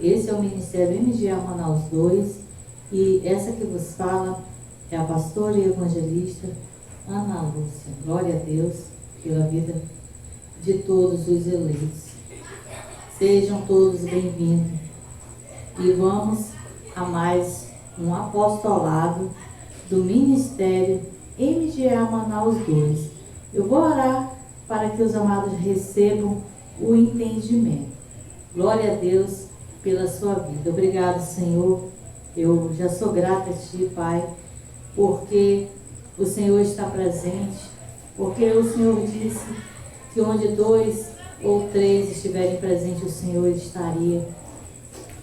Esse é o Ministério MGA Manaus 2 e essa que vos fala é a pastora e evangelista Ana Lúcia. Glória a Deus pela vida de todos os eleitos. Sejam todos bem-vindos e vamos a mais um apostolado do Ministério MGA Manaus 2. Eu vou orar para que os amados recebam o entendimento. Glória a Deus pela sua vida. Obrigado, Senhor. Eu já sou grata a Ti, Pai, porque o Senhor está presente, porque o Senhor disse que onde 2 ou 3 estiverem presentes, o Senhor estaria.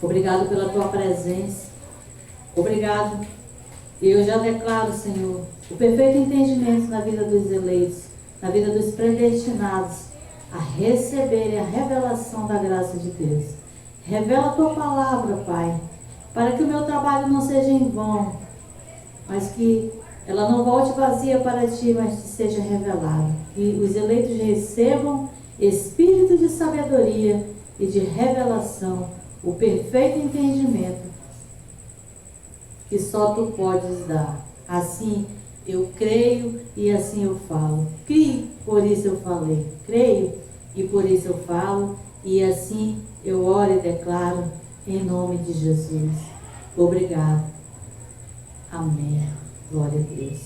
Obrigado pela Tua presença. Obrigado. Eu já declaro, Senhor, o perfeito entendimento na vida dos eleitos, na vida dos predestinados, a receberem a revelação da graça de Deus. Revela a Tua palavra, Pai, para que o meu trabalho não seja em vão, mas que ela não volte vazia para Ti, mas que seja revelada. Que os eleitos recebam espírito de sabedoria e de revelação, o perfeito entendimento que só Tu podes dar. Assim eu creio e assim eu falo. Crie, por isso eu falei. Creio e por isso eu falo. E assim eu oro e declaro em nome de Jesus. Obrigado. Amém. Glória a Deus.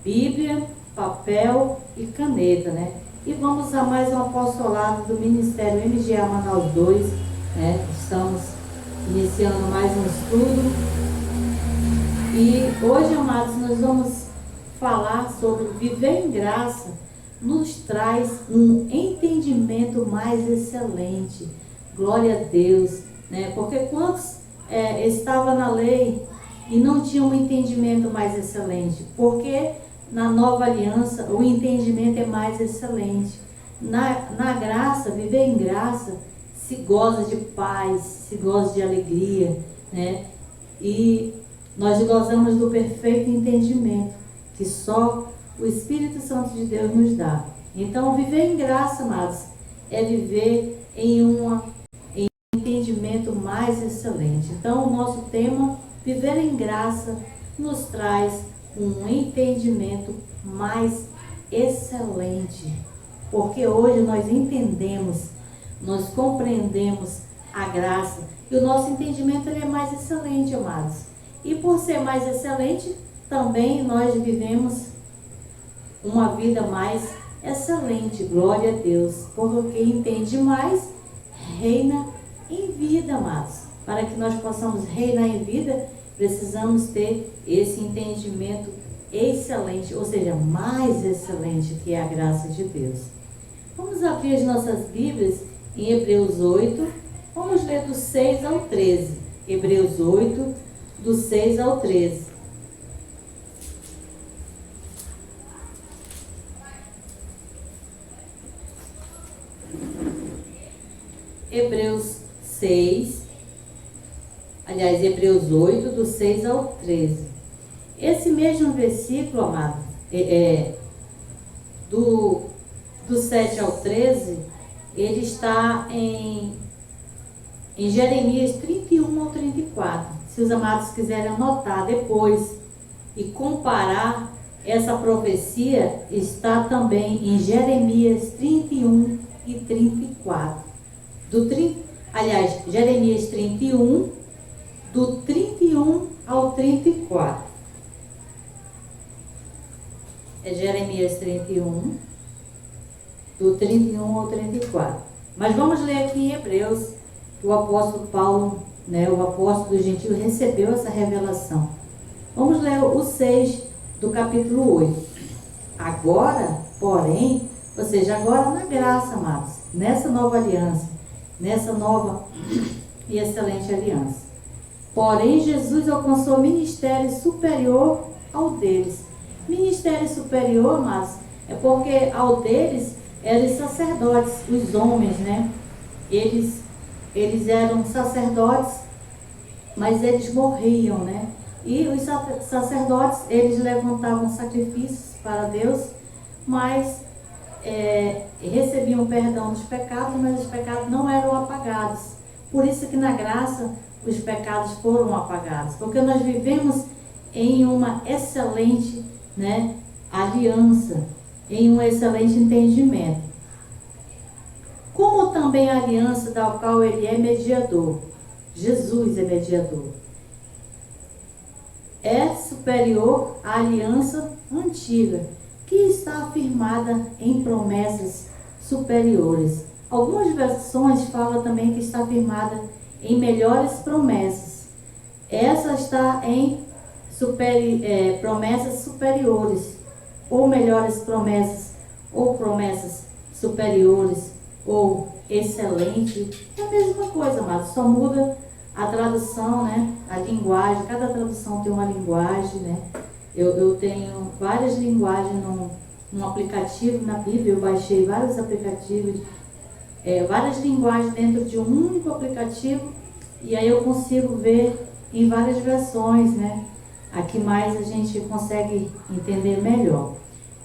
Bíblia, papel e caneta, né? E vamos a mais um apostolado do Ministério MGA Manaus 2, né? Estamos iniciando mais um estudo. E hoje, amados, nós vamos falar sobre viver em graça nos traz um entendimento mais excelente. Glória a Deus, né? Porque quantos estavam na lei e não tinham um entendimento mais excelente? Porque na nova aliança o entendimento é mais excelente. Na graça, viver em graça, se goza de paz, se goza de alegria, né? E nós gozamos do perfeito entendimento que só o Espírito Santo de Deus nos dá. Então, viver em graça, amados, é viver em um entendimento mais excelente. Então, o nosso tema, viver em graça, nos traz um entendimento mais excelente. Porque hoje nós entendemos, nós compreendemos a graça e o nosso entendimento ele é mais excelente, amados. E por ser mais excelente, também nós vivemos uma vida mais excelente. Glória a Deus. Porque quem entende mais, reina em vida, amados. Para que nós possamos reinar em vida, precisamos ter esse entendimento excelente, ou seja, mais excelente, que é a graça de Deus. Vamos abrir as nossas Bíblias em Hebreus 8. Vamos ler do 6 ao 13. Hebreus 8, do 6 ao 13. Hebreus 6, aliás, Hebreus 8, do 6 ao 13. Esse mesmo versículo, amado, do 7 ao 13, ele está em Jeremias 31 ao 34. Se os amados quiserem anotar depois e comparar, essa profecia está também em Jeremias 31 e 34. Jeremias 31, do 31 ao 34. É Jeremias 31, do 31 ao 34. Mas vamos ler aqui em Hebreus, que o apóstolo Paulo, né, o apóstolo do gentio, recebeu essa revelação. Vamos ler o 6 do capítulo 8. Agora, porém, ou seja, agora na graça, amados, nessa nova aliança, nessa nova e excelente aliança. Porém, Jesus alcançou ministério superior ao deles. Ministério superior, mas é porque ao deles eram sacerdotes, os homens, né? Eles eram sacerdotes, mas eles morriam, né? E os sacerdotes, eles levantavam sacrifícios para Deus, mas recebiam perdão dos pecados, mas os pecados não eram apagados. Por isso que na graça os pecados foram apagados, porque nós vivemos em uma excelente, né, aliança, em um excelente entendimento. Como também a aliança da qual ele é mediador, Jesus é mediador, é superior à aliança antiga, que está afirmada em promessas superiores. Algumas versões falam também que está afirmada em melhores promessas. Essa está em promessas superiores, ou melhores promessas, ou promessas superiores, ou excelente. É a mesma coisa, amados, só muda a tradução, né? A linguagem, cada tradução tem uma linguagem, né? Eu tenho várias linguagens num aplicativo na Bíblia, eu baixei vários aplicativos, várias linguagens dentro de um único aplicativo, e aí eu consigo ver em várias versões, né? Aqui mais a gente consegue entender melhor.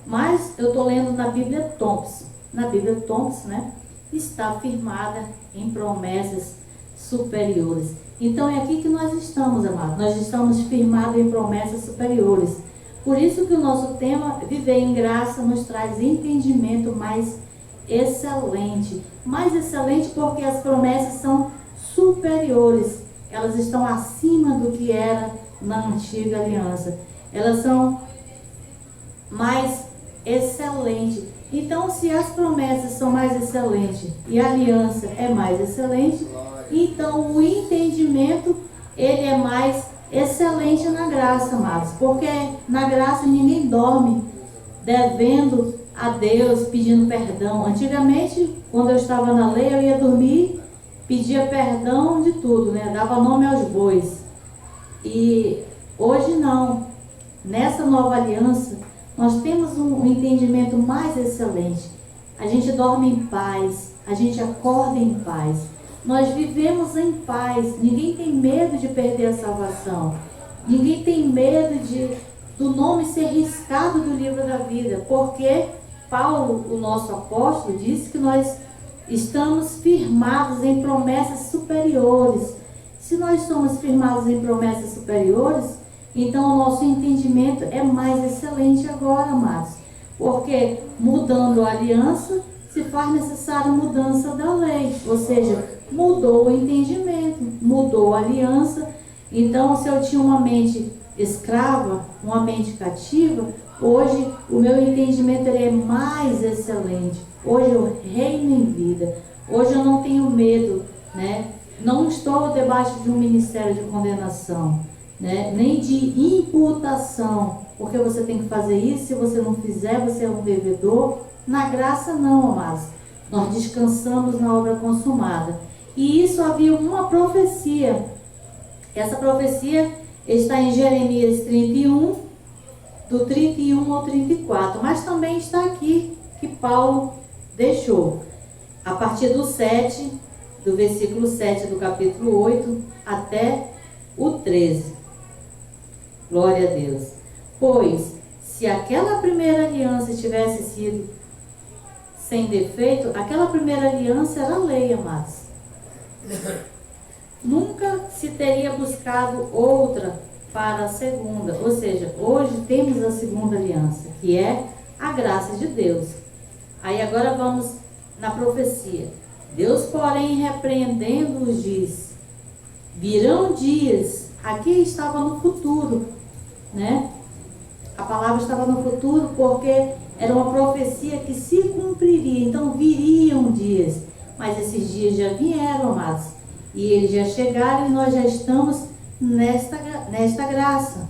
Mas eu estou lendo na Bíblia Thompson. Na Bíblia Thompson, né? Está afirmada em promessas superiores. Então é aqui que nós estamos, amados. Nós estamos firmados em promessas superiores. Por isso que o nosso tema, viver em graça, nos traz entendimento mais excelente. Mais excelente porque as promessas são superiores. Elas estão acima do que era na antiga aliança. Elas são mais excelentes. Então, se as promessas são mais excelentes e a aliança é mais excelente, então o entendimento, ele é mais excelente na graça, amados. Porque na graça ninguém dorme devendo a Deus, pedindo perdão. Antigamente, quando eu estava na lei, eu ia dormir, pedia perdão de tudo, né? Dava nome aos bois. E hoje não. Nessa nova aliança, nós temos um entendimento mais excelente. A gente dorme em paz, a gente acorda em paz. Nós vivemos em paz. Ninguém tem medo de perder a salvação. Ninguém tem medo do nome ser riscado do livro da vida. Porque Paulo, o nosso apóstolo, disse que nós estamos firmados em promessas superiores. Se nós somos firmados em promessas superiores, então o nosso entendimento é mais excelente agora, amados. Porque mudando a aliança, se faz necessária mudança da lei. Ou seja, mudou o entendimento, mudou a aliança. Então, se eu tinha uma mente escrava, uma mente cativa, hoje o meu entendimento ele é mais excelente. Hoje eu reino em vida. Hoje eu não tenho medo, né? Não estou debaixo de um ministério de condenação, né? Nem de imputação, porque você tem que fazer isso, se você não fizer, você é um devedor. Na graça não, amados. Nós descansamos na obra consumada. E isso havia uma profecia. Essa profecia está em Jeremias 31, do 31 ao 34, mas também está aqui, que Paulo deixou, a partir do 7, do versículo 7 do capítulo 8 até o 13. Glória a Deus. Pois, se aquela primeira aliança tivesse sido sem defeito, aquela primeira aliança era a lei, amados. Nunca se teria buscado outra para a segunda. Ou seja, hoje temos a segunda aliança, que é a graça de Deus. Aí agora vamos na profecia. Deus, porém, repreendendo-os, diz: virão dias. Aqui estava no futuro, né? A palavra estava no futuro porque era uma profecia que se cumpriria. Então viriam dias. Mas esses dias já vieram, amados. E eles já chegaram e nós já estamos nesta graça.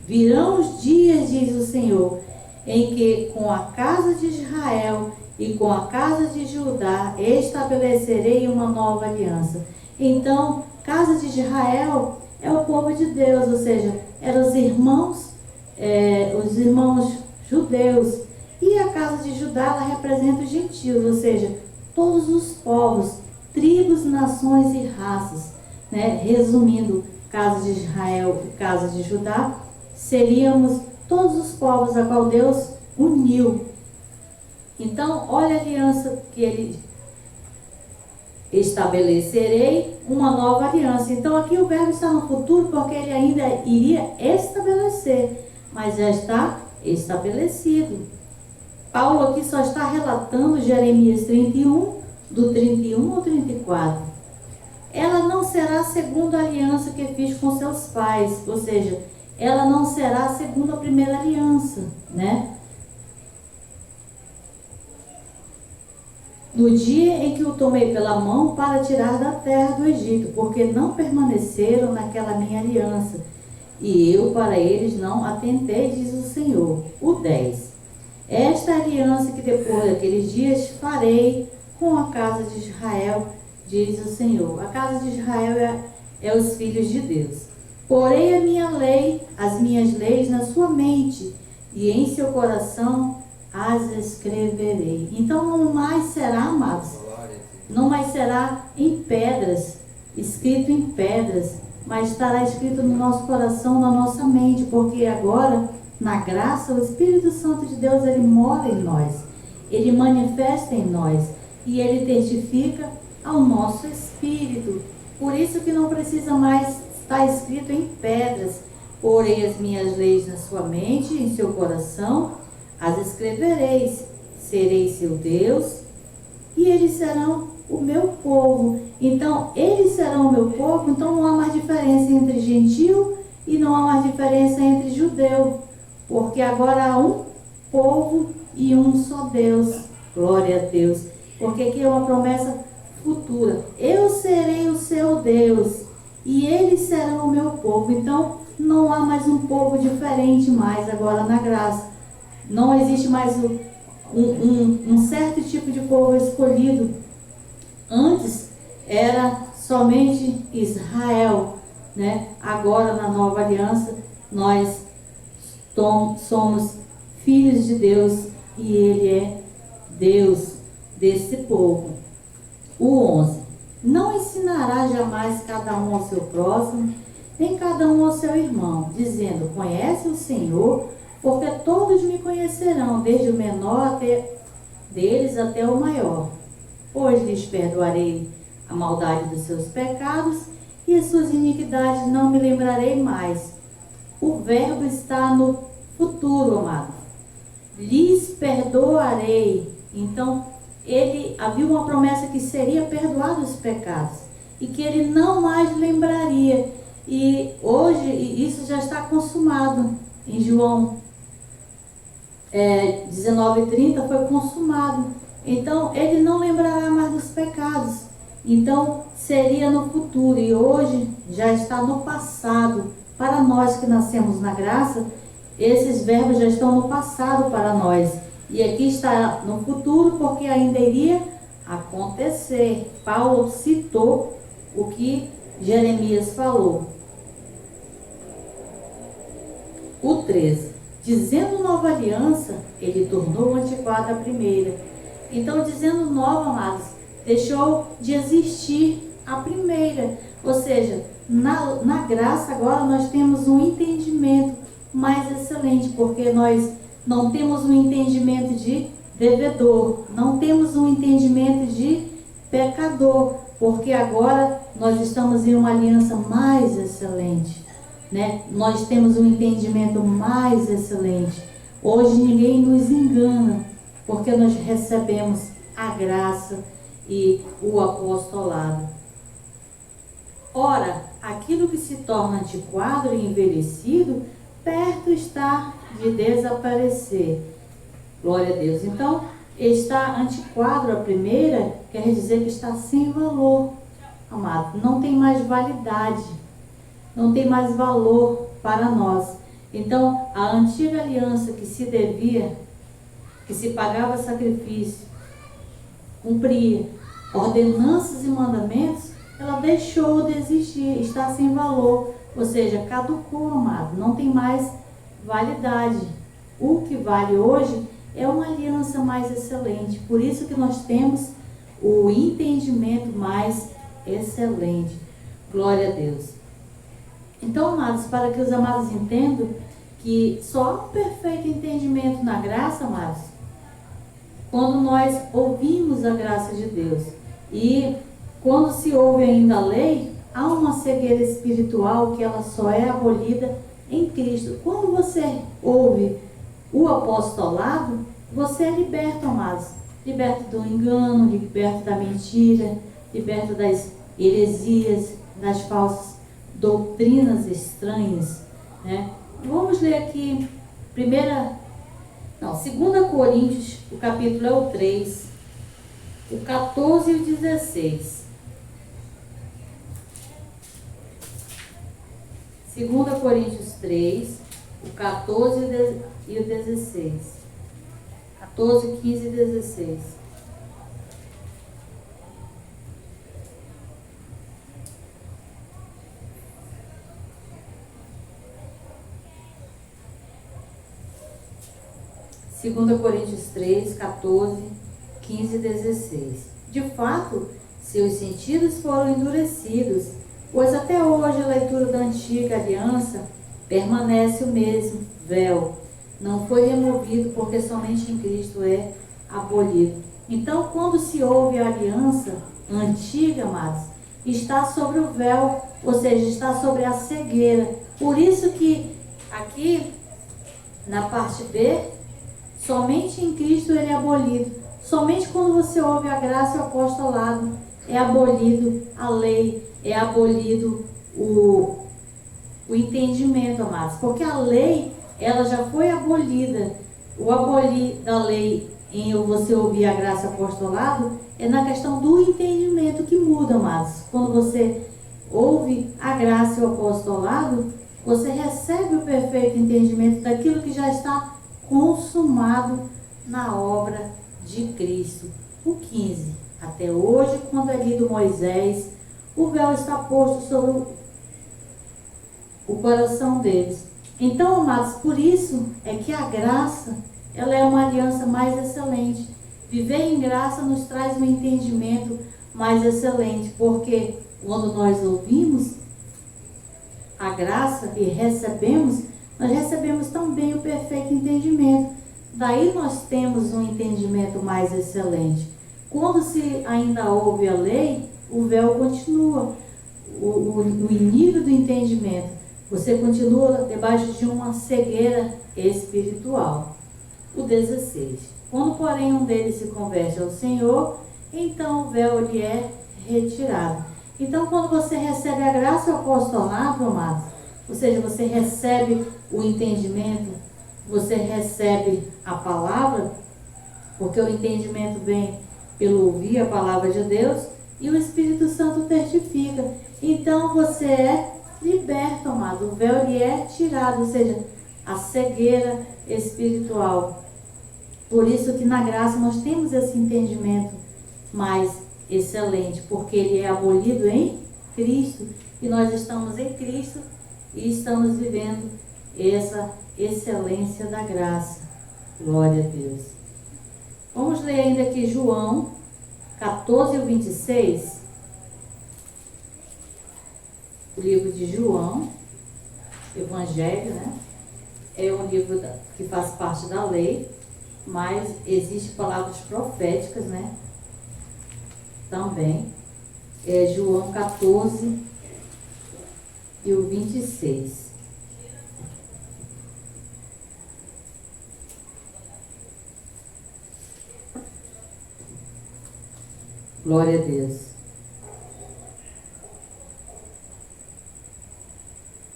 Virão os dias, diz o Senhor, em que com a casa de Israel e com a casa de Judá estabelecerei uma nova aliança. Então, casa de Israel é o povo de Deus, ou seja, eram os irmãos judeus. E a casa de Judá, ela representa os gentios, ou seja, todos os povos, tribos, nações e raças, né? Resumindo, casa de Israel e casa de Judá, seríamos todos os povos a qual Deus uniu. Então, olha a aliança que ele estabelecerei uma nova aliança. Então, aqui o verbo está no futuro porque ele ainda iria estabelecer, mas já está estabelecido. Paulo aqui só está relatando Jeremias 31, do 31 ao 34. Ela não será segundo a aliança que fiz com seus pais, ou seja, ela não será segundo a primeira aliança, né? No dia em que o tomei pela mão para tirar da terra do Egito, porque não permaneceram naquela minha aliança, e eu para eles não atentei, diz o Senhor. O 10. Esta é a aliança que depois daqueles dias farei com a casa de Israel, diz o Senhor. A casa de Israel é os filhos de Deus. Porei a minha lei, as minhas leis na sua mente, e em seu coração as escreverei. Então não mais será, amados, não mais será em pedras, escrito em pedras, mas estará escrito no nosso coração, na nossa mente, porque agora, na graça, o Espírito Santo de Deus, ele mora em nós, ele manifesta em nós, e ele testifica ao nosso espírito. Por isso que não precisa mais estar escrito em pedras. Porei as minhas leis na sua mente, em seu coração, as escrevereis, serei seu Deus, e eles serão o meu povo. Então, eles serão o meu povo, então não há mais diferença entre gentil e não há mais diferença entre judeu, porque agora há um povo e um só Deus. Glória a Deus. Porque aqui é uma promessa futura. Eu serei o seu Deus e eles serão o meu povo. Então, não há mais um povo diferente mais agora na graça. Não existe mais um certo tipo de povo escolhido. Antes era somente Israel, né? Agora na nova aliança nós somos filhos de Deus e Ele é Deus desse povo. O 11. Não ensinará jamais cada um ao seu próximo, nem cada um ao seu irmão, dizendo: conhece o Senhor, porque todos me conhecerão, desde o menor deles até o maior. Pois lhes perdoarei a maldade dos seus pecados e as suas iniquidades não me lembrarei mais. O verbo está no futuro, amado. Lhes perdoarei. Então, havia uma promessa que seria perdoado os pecados e que ele não mais lembraria. E hoje isso já está consumado. Em João 19:30 foi consumado. Então, ele não lembrará mais dos pecados. Então, seria no futuro e hoje já está no passado. Para nós que nascemos na graça, esses verbos já estão no passado para nós. E aqui está no futuro porque ainda iria acontecer. Paulo citou o que Jeremias falou. O 13. Dizendo nova aliança, ele tornou antiquada a primeira. Então, dizendo nova, amados, deixou de existir a primeira. Ou seja, na graça agora nós temos um entendimento mais excelente, porque nós não temos um entendimento de devedor, não temos um entendimento de pecador, porque agora nós estamos em uma aliança mais excelente, né? Nós temos um entendimento mais excelente. Hoje ninguém nos engana, porque nós recebemos a graça e o apostolado. Ora, aquilo que se torna antiquado e envelhecido, perto está de desaparecer. Glória a Deus. Então, está antiquado a primeira, quer dizer que está sem valor, amado. Não tem mais validade, não tem mais valor para nós. Então, a antiga aliança que se devia, que se pagava sacrifício, cumpria ordenanças e mandamentos, ela deixou de existir, está sem valor, ou seja, caducou, amado, não tem mais validade. O que vale hoje é uma aliança mais excelente, por isso que nós temos o entendimento mais excelente. Glória a Deus. Então, amados, para que os amados entendam que só há um perfeito entendimento na graça, amados, quando nós ouvimos a graça de Deus. E quando se ouve ainda a lei, há uma cegueira espiritual que ela só é abolida em Cristo. Quando você ouve o apostolado, você é liberto, amados. Liberto do engano, liberto da mentira, liberto das heresias, das falsas doutrinas estranhas, né? Vamos ler aqui 2 Coríntios, o capítulo é o 3, o 14 e o 16. 2 Coríntios 3, o 14 e o 16. 14, 15 e 16. Segunda Coríntios 3, 14, 15 e 16. De fato, seus sentidos foram endurecidos, pois até hoje a leitura da antiga aliança permanece o mesmo véu. Não foi removido, porque somente em Cristo é abolido. Então, quando se ouve a aliança antiga, amados, está sobre o véu, ou seja, está sobre a cegueira. Por isso que aqui, na parte B, somente em Cristo ele é abolido. Somente quando você ouve a graça e o apostolado é abolido a lei, é abolido o entendimento, amados. Porque a lei, ela já foi abolida. O abolir da lei em você ouvir a graça e o apostolado é na questão do entendimento que muda, amados. Quando você ouve a graça e o apostolado, você recebe o perfeito entendimento daquilo que já está consumado na obra de Cristo. O 15. Até hoje, quando é lido Moisés, o véu está posto sobre o coração deles. Então, amados, por isso é que a graça, ela é uma aliança mais excelente. Viver em graça nos traz um entendimento mais excelente, porque quando nós ouvimos a graça e recebemos, nós recebemos também o perfeito entendimento. Daí nós temos um entendimento mais excelente. Quando se ainda ouve a lei, o véu continua, o nível do entendimento. Você continua debaixo de uma cegueira espiritual. O 16. Quando, porém, um deles se converte ao Senhor, então o véu lhe é retirado. Então, quando você recebe a graça e o apostolado, amados, ou seja, você recebe o entendimento, você recebe a palavra, porque o entendimento vem pelo ouvir a palavra de Deus, e o Espírito Santo testifica. Então você é liberto, amado. O véu lhe é tirado, ou seja, a cegueira espiritual. Por isso que na graça nós temos esse entendimento mais excelente, porque ele é abolido em Cristo, e nós estamos em Cristo e estamos vivendo essa excelência da graça. Glória a Deus. Vamos ler ainda aqui João 14 e 26. O livro de João, Evangelho, né? É um livro que faz parte da lei, mas existe palavras proféticas, né? Também. É João 14 e o 26. Glória a Deus.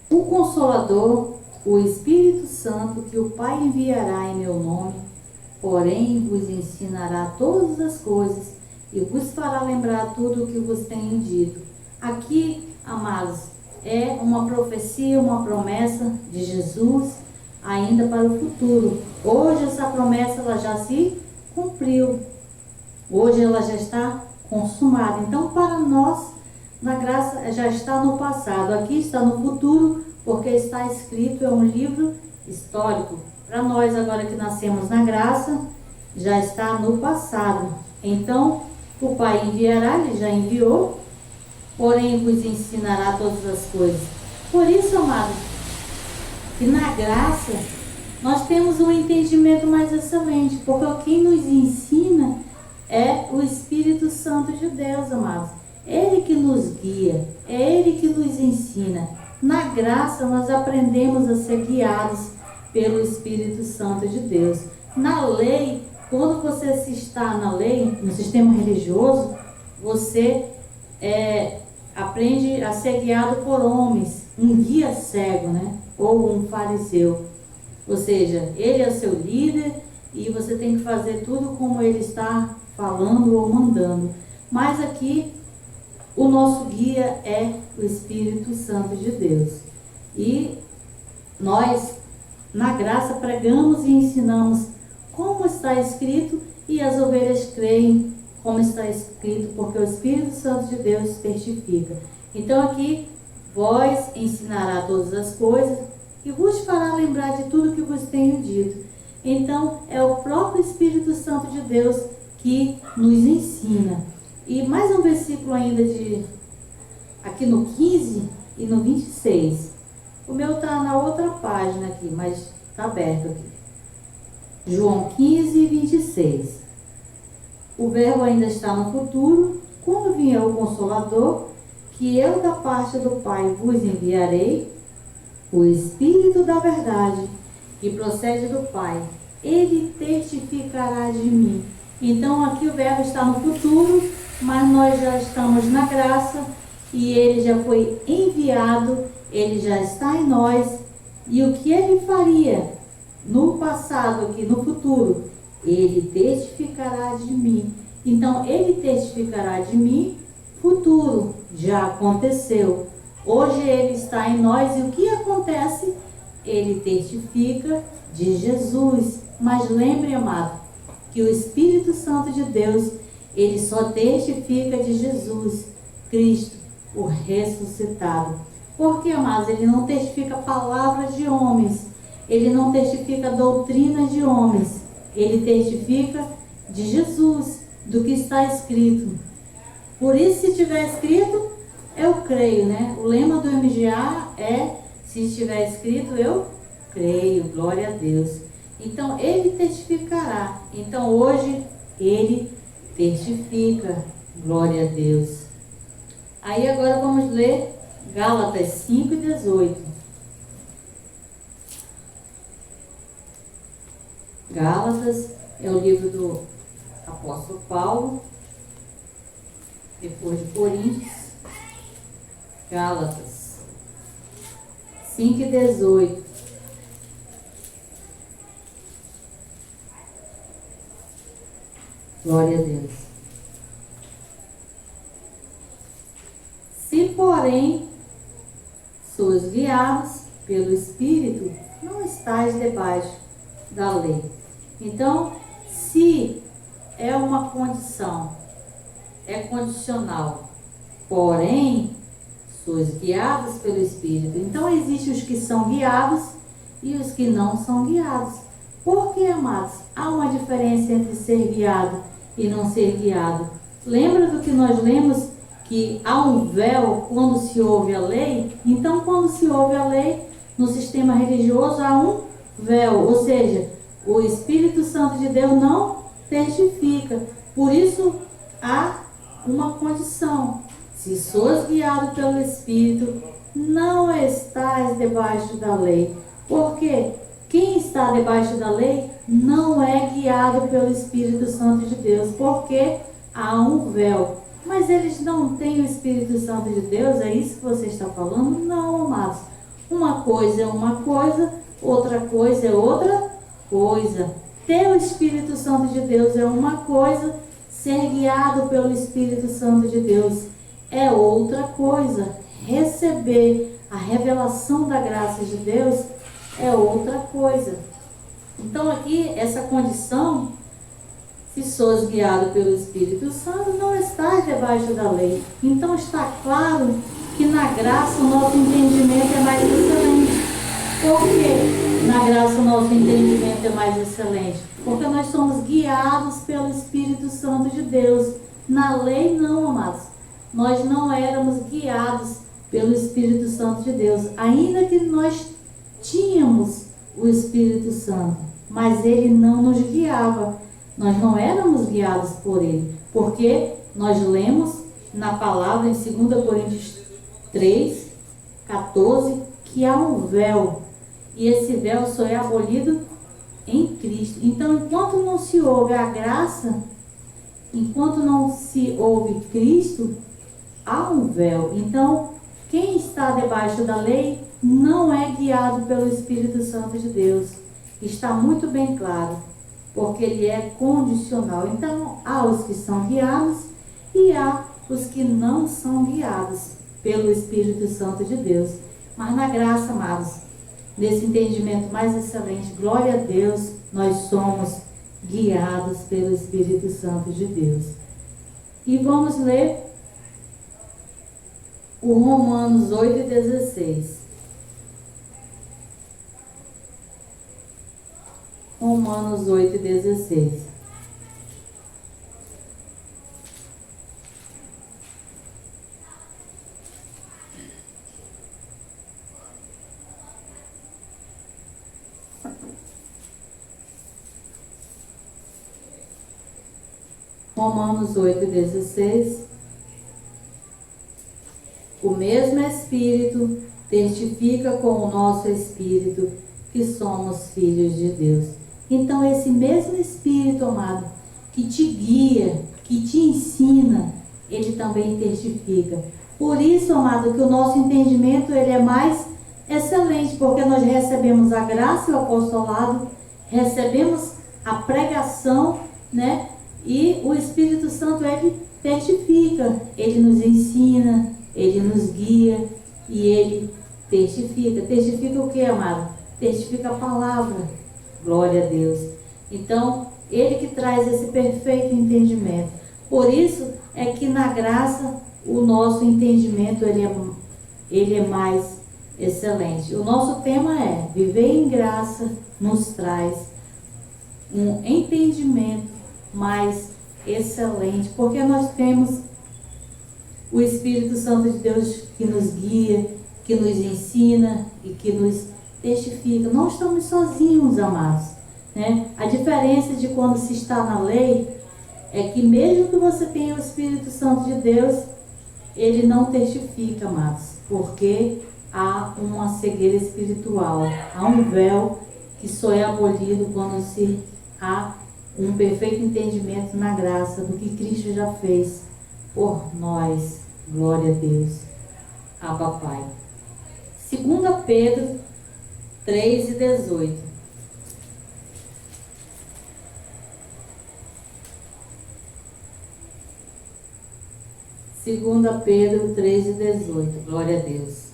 O Consolador, o Espírito Santo, que o Pai enviará em meu nome, porém vos ensinará todas as coisas e vos fará lembrar tudo o que vos tenho dito. Aqui, amados, é uma profecia, uma promessa de Jesus ainda para o futuro. Hoje essa promessa ela já se cumpriu. Hoje ela já está consumada. Então, para nós, na graça já está no passado. Aqui está no futuro, porque está escrito, é um livro histórico. Para nós, agora que nascemos na graça, já está no passado. Então, o Pai enviará, ele já enviou, porém vos ensinará todas as coisas. Por isso, amados, que na graça nós temos um entendimento mais excelente, porque quem nos ensina é o Espírito Santo de Deus, amados. Ele que nos guia, é Ele que nos ensina. Na graça nós aprendemos a ser guiados pelo Espírito Santo de Deus. Na lei, quando você se está na lei, no sistema religioso, você aprende a ser guiado por homens, um guia cego, né? Ou um fariseu. Ou seja, ele é seu líder e você tem que fazer tudo como ele está falando ou mandando. Mas aqui, o nosso guia é o Espírito Santo de Deus. E nós, na graça, pregamos e ensinamos como está escrito, e as ovelhas creem como está escrito, porque o Espírito Santo de Deus testifica. Então aqui, vós ensinará todas as coisas e vos fará lembrar de tudo que vos tenho dito. Então, é o próprio Espírito Santo de Deus que nos ensina. E mais um versículo ainda aqui no 15 e no 26. O meu está na outra página aqui, mas está aberto aqui. João 15 e 26. O verbo ainda está no futuro. Quando vier o Consolador, que eu da parte do Pai vos enviarei, o Espírito da verdade, que procede do Pai, ele testificará de mim. Então aqui o verbo está no futuro, mas nós já estamos na graça e ele já foi enviado, ele já está em nós. E o que ele faria no passado, aqui no futuro, ele testificará de mim. Então ele testificará de mim, futuro, já aconteceu. Hoje ele está em nós e o que acontece? Ele testifica de Jesus. Mas lembre, amado, que o Espírito Santo de Deus, ele só testifica de Jesus Cristo, o ressuscitado. Porque, amados, ele não testifica palavras de homens, ele não testifica doutrinas de homens, ele testifica de Jesus, do que está escrito. Por isso, se estiver escrito, eu creio, né? O lema do MGA é: se estiver escrito, eu creio, glória a Deus. Então, ele testificará. Então, hoje, ele testifica, glória a Deus. Aí, agora vamos ler Gálatas 5 e 18. Gálatas é o livro do apóstolo Paulo, depois de Coríntios. Gálatas 5 e 18. Glória a Deus. Se, porém, sois guiados pelo Espírito, não estáis debaixo da lei. Então, se é uma condição, é condicional, porém, sois guiados pelo Espírito. Então, existem os que são guiados e os que não são guiados. Por que, amados? Há uma diferença entre ser guiado e não ser guiado. Lembra do que nós lemos? Que há um véu quando se ouve a lei. Então, quando se ouve a lei, no sistema religioso há um véu. Ou seja, o Espírito Santo de Deus não testifica. Por isso, há uma condição. Se sois guiado pelo Espírito, não estás debaixo da lei. Porque quem está debaixo da lei não é guiado pelo Espírito Santo de Deus, porque há um véu. Mas eles não têm o Espírito Santo de Deus, é isso que você está falando? Não, amados. Uma coisa é uma coisa, outra coisa é outra coisa. Ter o Espírito Santo de Deus é uma coisa, ser guiado pelo Espírito Santo de Deus é outra coisa. Receber a revelação da graça de Deus é outra coisa. Então aqui, essa condição, se sois guiado pelo Espírito Santo, não estás debaixo da lei. Então está claro que na graça o nosso entendimento é mais excelente. Por que na graça o nosso entendimento é mais excelente? Porque nós somos guiados pelo Espírito Santo de Deus. Na lei não, amados. Nós não éramos guiados pelo Espírito Santo de Deus. Ainda que nós tínhamos o Espírito Santo, mas ele não nos guiava. Nós não éramos guiados por ele, porque nós lemos na palavra em 2 Coríntios 3, 14, que há um véu, e esse véu só é abolido em Cristo. Então, enquanto não se ouve a graça, enquanto não se ouve Cristo, há um véu. Então, quem está debaixo da lei não é guiado pelo Espírito Santo de Deus. Está muito bem claro, porque ele é condicional. Então, há os que são guiados e há os que não são guiados pelo Espírito Santo de Deus. Mas na graça, amados, nesse entendimento mais excelente, glória a Deus, nós somos guiados pelo Espírito Santo de Deus. E vamos ler o Romanos 8,16. Romanos 8,16. Romanos 8,16. O mesmo Espírito testifica com o nosso Espírito que somos filhos de Deus. Então, esse mesmo Espírito, amado, que te guia, que te ensina, ele também testifica. Por isso, amado, que o nosso entendimento ele é mais excelente, porque nós recebemos a graça e o apostolado, recebemos a pregação, né? E o Espírito Santo, ele testifica, ele nos ensina, ele nos guia e ele testifica. Testifica o que, amado? Testifica a palavra. Glória a Deus. Então, ele que traz esse perfeito entendimento. Por isso é que na graça o nosso entendimento ele é mais excelente. O nosso tema é: viver em graça nos traz um entendimento mais excelente, porque nós temos o Espírito Santo de Deus que nos guia, que nos ensina e que nos testifica. Não estamos sozinhos, amados, né? A diferença de quando se está na lei é que mesmo que você tenha o Espírito Santo de Deus, ele não testifica, amados, porque há uma cegueira espiritual, há um véu que só é abolido quando se há um perfeito entendimento na graça do que Cristo já fez por nós. Glória a Deus. Abba Pai. 2 Pedro 3:18. Segunda Pedro 3:18. Glória a Deus.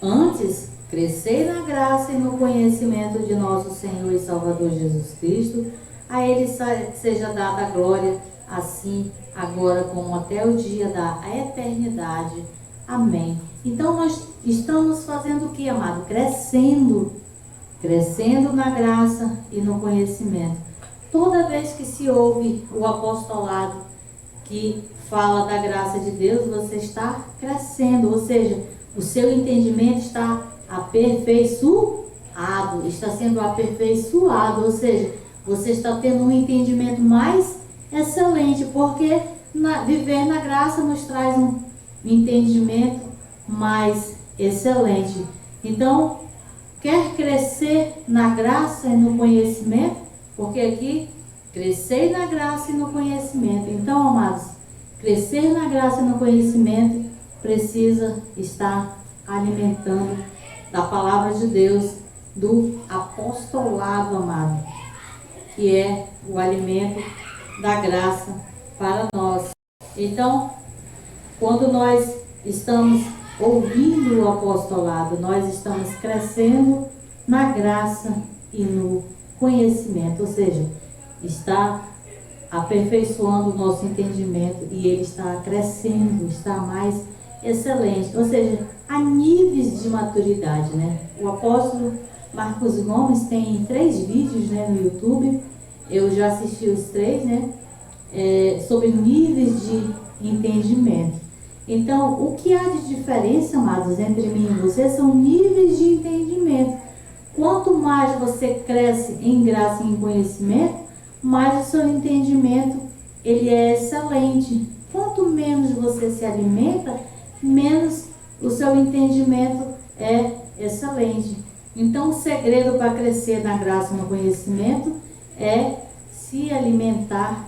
Antes, crescei na graça e no conhecimento de nosso Senhor e Salvador Jesus Cristo. A Ele seja dada a glória, assim, agora como até o dia da eternidade. Amém. Então, nós estamos fazendo o que, amado? Crescendo na graça e no conhecimento. Toda vez que se ouve o apostolado que fala da graça de Deus, você está crescendo, ou seja, o seu entendimento está aperfeiçoado, está sendo aperfeiçoado, ou seja, você está tendo um entendimento mais excelente, porque viver na graça nos traz um entendimento mais excelente. Então, quer crescer na graça e no conhecimento? Porque aqui, crescer na graça e no conhecimento. Então, amados, crescer na graça e no conhecimento precisa estar alimentando da palavra de Deus, do apostolado, amado, que é o alimento da graça para nós. Então, quando nós estamos ouvindo o apostolado, nós estamos crescendo na graça e no conhecimento, ou seja, está aperfeiçoando o nosso entendimento e ele está crescendo, está mais excelente, ou seja, a níveis de maturidade, né? O apóstolo Marcos Gomes tem 3 vídeos, né, no YouTube. Eu já assisti os 3, né? sobre níveis de entendimento. Então, o que há de diferença, amados, entre mim e você são níveis de entendimento. Quanto mais você cresce em graça e em conhecimento, mais o seu entendimento ele é excelente. Quanto menos você se alimenta, menos o seu entendimento é excelente. Então, o segredo para crescer na graça e no conhecimento é se alimentar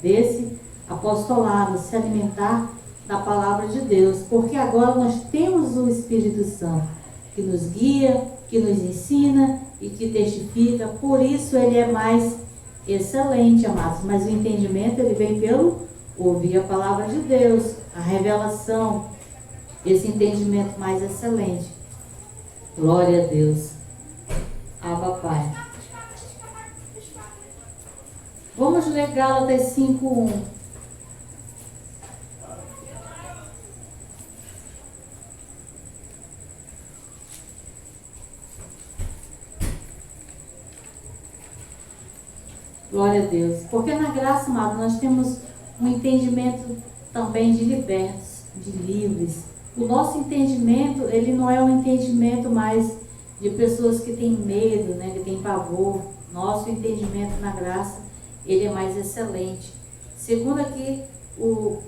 desse apostolado, se alimentar da palavra de Deus, porque agora nós temos o Espírito Santo que nos guia, que nos ensina e que testifica. Por isso ele é mais excelente, amados. Mas o entendimento ele vem pelo ouvir a palavra de Deus, a revelação, esse entendimento mais excelente. Glória a Deus. Abba, Pai. Vamos ler Gálatas 5:1. Glória a Deus. Porque na graça, amado, nós temos um entendimento também de libertos, de livres. O nosso entendimento, ele não é um entendimento mais de pessoas que têm medo, né, que têm pavor. Nosso entendimento na graça, ele é mais excelente. Segundo aqui, o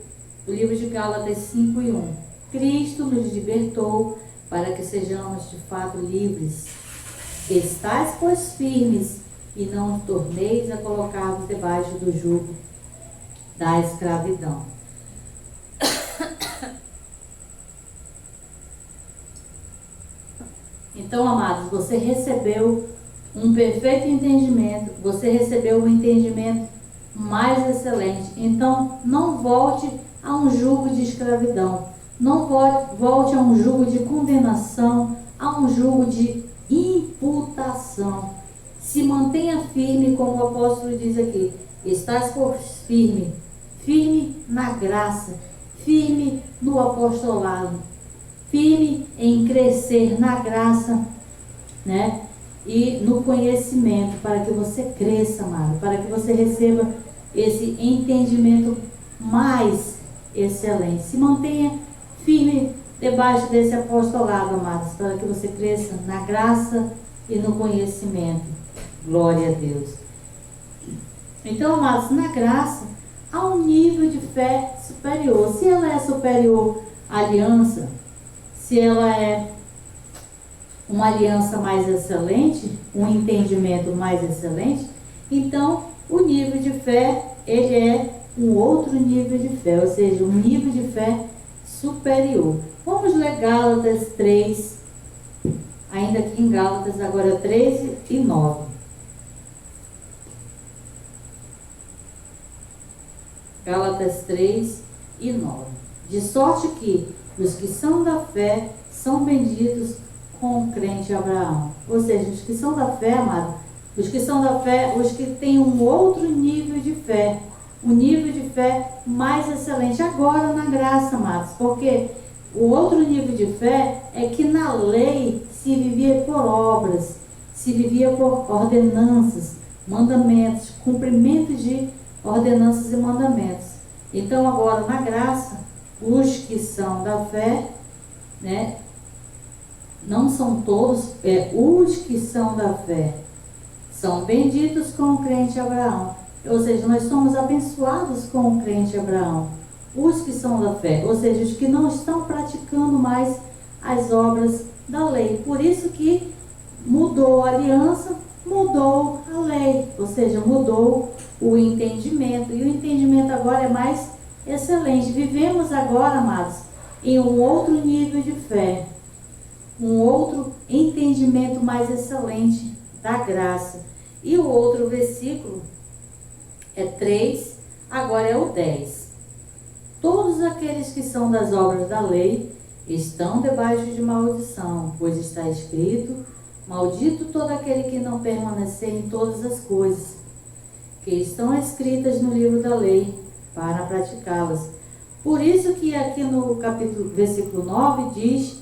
livro de Gálatas 5:1. Cristo nos libertou para que sejamos de fato livres. Estais, pois, firmes, e não os torneis a colocar-vos debaixo do jugo da escravidão. Então, amados, você recebeu um perfeito entendimento, você recebeu um entendimento mais excelente. Então, não volte a um jugo de escravidão, não volte a um jugo de condenação, a um jugo de imputação. Se mantenha firme, como o apóstolo diz aqui. Estás firme, firme na graça, firme no apostolado, firme em crescer na graça, né? E no conhecimento, para que você cresça, amado, para que você receba esse entendimento mais excelente. Se mantenha firme debaixo desse apostolado, amados, para que você cresça na graça e no conhecimento. Glória a Deus. Então, amados, na graça há um nível de fé superior. Se ela é superior à aliança, se ela é uma aliança mais excelente, um entendimento mais excelente, então o nível de fé, ele é um outro nível de fé, ou seja, um nível de fé superior. Vamos ler Gálatas 3, ainda aqui em Gálatas, agora 13 e 9. Gálatas 3 e 9. De sorte que os que são da fé são benditos com o crente Abraão. Ou seja, os que são da fé, amado, os que são da fé, os que têm um outro nível de fé, um nível de fé mais excelente, agora na graça, amados, porque o outro nível de fé é que na lei se vivia por obras, se vivia por ordenanças, mandamentos, cumprimento de ordenanças e mandamentos. Então agora na graça, os que são da fé, né, não são todos, os que são da fé são benditos com o crente Abraão. Ou seja, nós somos abençoados com o crente Abraão. Os que são da fé, ou seja, os que não estão praticando mais as obras da lei. Por isso que mudou a aliança, mudou a lei, ou seja, mudou o entendimento. E o entendimento agora é mais excelente. Vivemos agora, amados, em um outro nível de fé, um outro entendimento mais excelente da graça. E o outro versículo é 3, agora é o 10. Todos aqueles que são das obras da lei estão debaixo de maldição, pois está escrito: maldito todo aquele que não permanecer em todas as coisas que estão escritas no livro da lei, para praticá-las. Por isso que aqui no versículo 9 diz: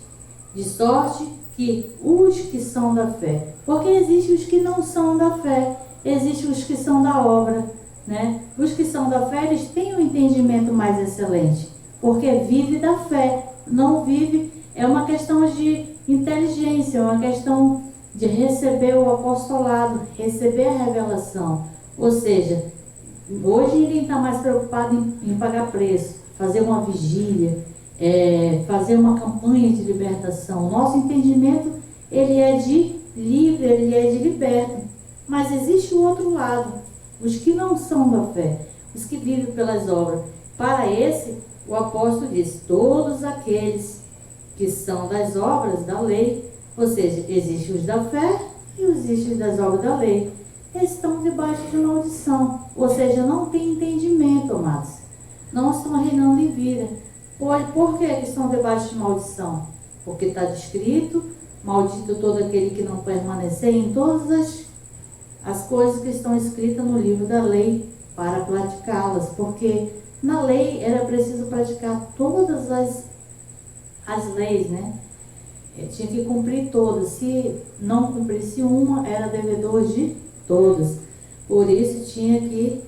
de sorte que os que são da fé, porque existem os que não são da fé, existem os que são da obra, né? Os que são da fé, eles têm um entendimento mais excelente, porque vive da fé, não vive, é uma questão de inteligência, é uma questão de receber o apostolado, receber a revelação. Ou seja, hoje ninguém está mais preocupado em pagar preço, fazer uma vigília, fazer uma campanha de libertação. O nosso entendimento, ele é de livre, ele é de liberto. Mas existe o outro lado, os que não são da fé, os que vivem pelas obras. Para esse, o apóstolo diz, todos aqueles que são das obras da lei, ou seja, existem os da fé e existem os das obras da lei, eles estão debaixo de maldição, ou seja, não tem entendimento, amados, não estão reinando em vida. Por que estão debaixo de maldição? Porque está descrito, maldito todo aquele que não permanecer em todas as coisas que estão escritas no livro da lei para praticá-las, porque na lei era preciso praticar todas as leis, né? Tinha que cumprir todas. Se não cumprisse uma, era devedor de todas. Por isso tinha que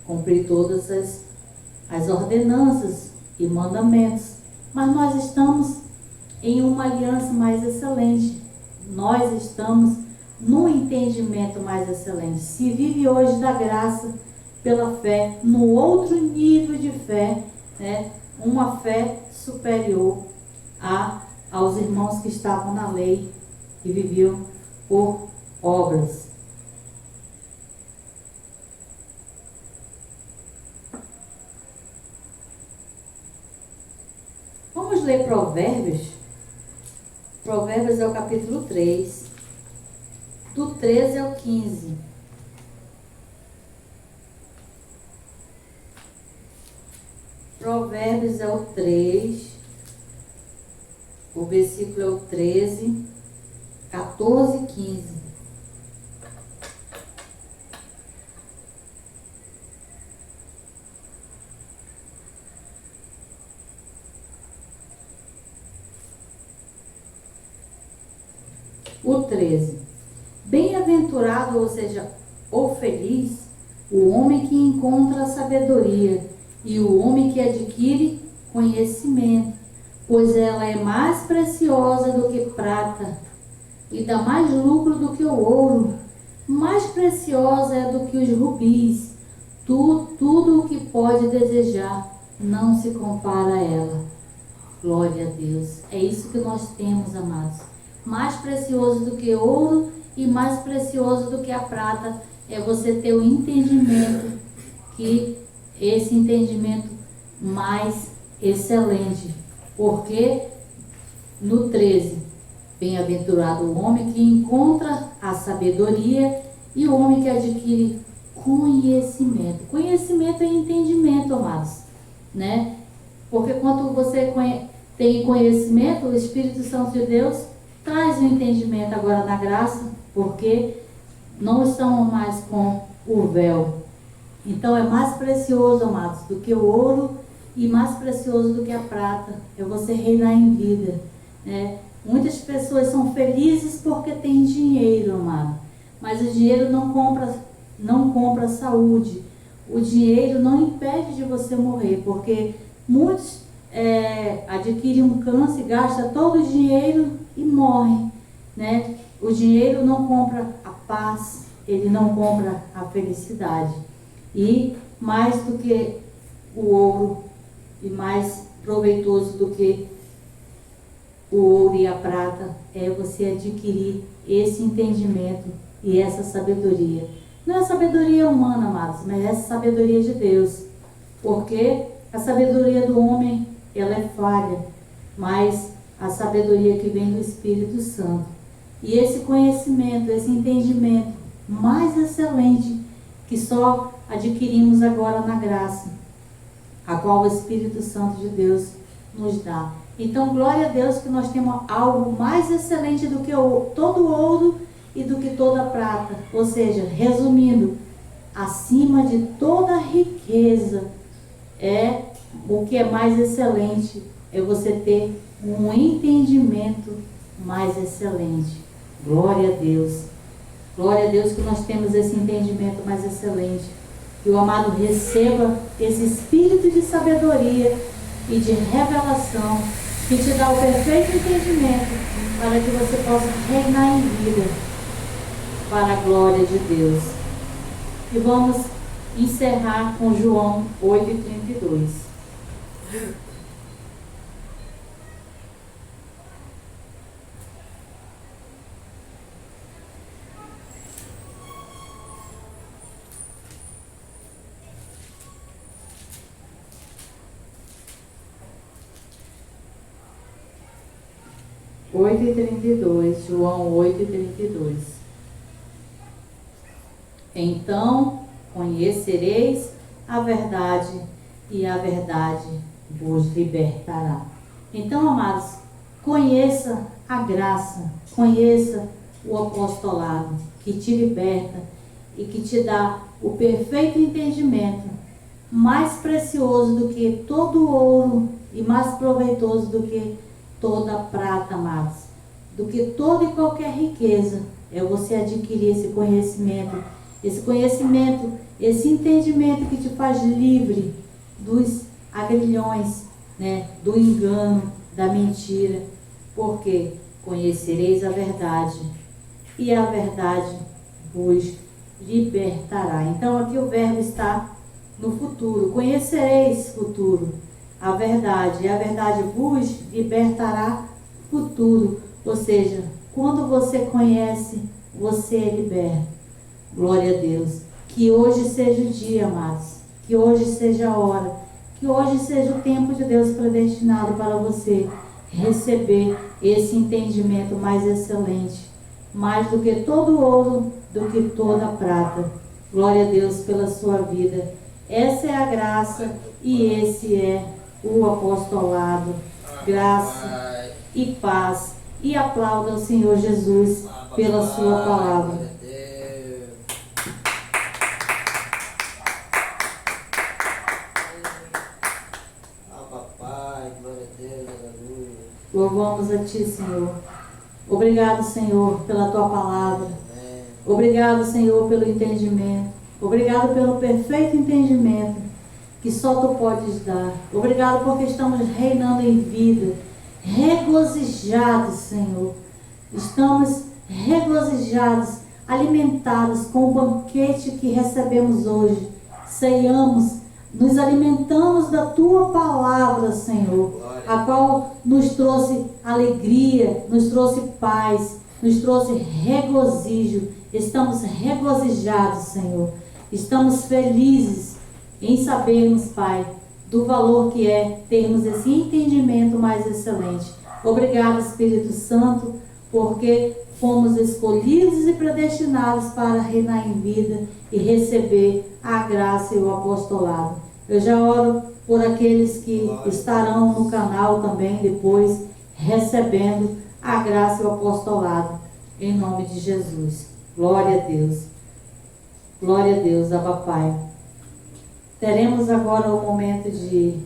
cumprir todas as ordenanças e mandamentos. Mas nós estamos em uma aliança mais excelente. Nós estamos num entendimento mais excelente. Se vive hoje da graça pela fé, no outro nível de fé, né? Uma fé superior aos irmãos que estavam na lei e viviam por obras. Vamos ler Provérbios. Provérbios é o capítulo 3, do 13 ao 15. Provérbios é o 3, o versículo é o 13, 14 e 15. O 13. Bem-aventurado, ou seja, ou feliz, o homem que encontra a sabedoria e o homem que adquire conhecimento, pois ela é mais preciosa do que prata e dá mais lucro do que o ouro. Mais preciosa é do que os rubis. Tudo o que pode desejar não se compara a ela. Glória a Deus. É isso que nós temos, amados. Mais precioso do que ouro e mais precioso do que a prata é você ter o entendimento, que esse entendimento mais excelente. Porque no 13, bem-aventurado o homem que encontra a sabedoria e o homem que adquire conhecimento. Conhecimento é entendimento, amados, né? Porque quando você tem conhecimento, o Espírito Santo de Deus traz o entendimento agora na graça, porque não estamos mais com o véu. Então é mais precioso, amados, do que o ouro e mais precioso do que a prata, é você reinar em vida, né? Muitas pessoas são felizes porque têm dinheiro, amado, mas o dinheiro não compra saúde. O dinheiro não impede de você morrer, porque muitos adquirem um câncer, gastam todo o dinheiro e morrem, né? O dinheiro não compra a paz, ele não compra a felicidade. E mais do que o ouro e mais proveitoso do que o ouro e a prata é você adquirir esse entendimento e essa sabedoria. Não é sabedoria humana, amados, mas é sabedoria de Deus. Porque a sabedoria do homem, ela é falha, mas a sabedoria que vem do Espírito Santo. E esse conhecimento, esse entendimento mais excelente que só adquirimos agora na graça, a qual o Espírito Santo de Deus nos dá. Então, glória a Deus que nós temos algo mais excelente do que todo o ouro e do que toda a prata. Ou seja, resumindo, acima de toda riqueza, o que é mais excelente é você ter um entendimento mais excelente. Glória a Deus. Glória a Deus que nós temos esse entendimento mais excelente. Que o amado receba esse espírito de sabedoria e de revelação que te dá o perfeito entendimento para que você possa reinar em vida para a glória de Deus. E vamos encerrar com João 8:32. João 8:32. Então conhecereis a verdade, e a verdade vos libertará. Então, amados, conheça a graça, conheça o apostolado que te liberta e que te dá o perfeito entendimento, mais precioso do que todo ouro e mais proveitoso do que toda prata, amados, do que toda e qualquer riqueza, é você adquirir esse conhecimento, esse entendimento que te faz livre dos agrilhões, né, do engano, da mentira, porque conhecereis a verdade e a verdade vos libertará. Então aqui o verbo está no futuro, conhecereis futuro, a verdade, e a verdade vos libertará futuro, ou seja, quando você conhece, você é liberto. Glória a Deus. Que hoje seja o dia, amados. Que hoje seja a hora. Que hoje seja o tempo de Deus predestinado para você receber esse entendimento mais excelente. Mais do que todo ouro, do que toda prata. Glória a Deus pela sua vida. Essa é a graça e esse é o apostolado. Graça e paz. E aplauda o Senhor Jesus pela sua palavra. Louvamos a Ti, Senhor. Obrigado, Senhor, pela Tua palavra. Obrigado, Senhor, pelo entendimento. Obrigado pelo perfeito entendimento que só Tu podes dar. Obrigado porque estamos reinando em vida, regozijados, Senhor. Estamos regozijados, alimentados com o banquete que recebemos hoje. Ceiamos, nos alimentamos da Tua palavra, Senhor, a qual nos trouxe alegria, nos trouxe paz, nos trouxe regozijo. Estamos regozijados, Senhor. Estamos felizes em sabermos, Pai, do valor que é termos esse entendimento mais excelente. Obrigado, Espírito Santo, porque fomos escolhidos e predestinados para reinar em vida e receber a graça e o apostolado. Eu já oro por aqueles que estarão no canal também depois, recebendo a graça e o apostolado, em nome de Jesus. Glória a Deus. Glória a Deus, Abba Pai. Teremos agora o momento de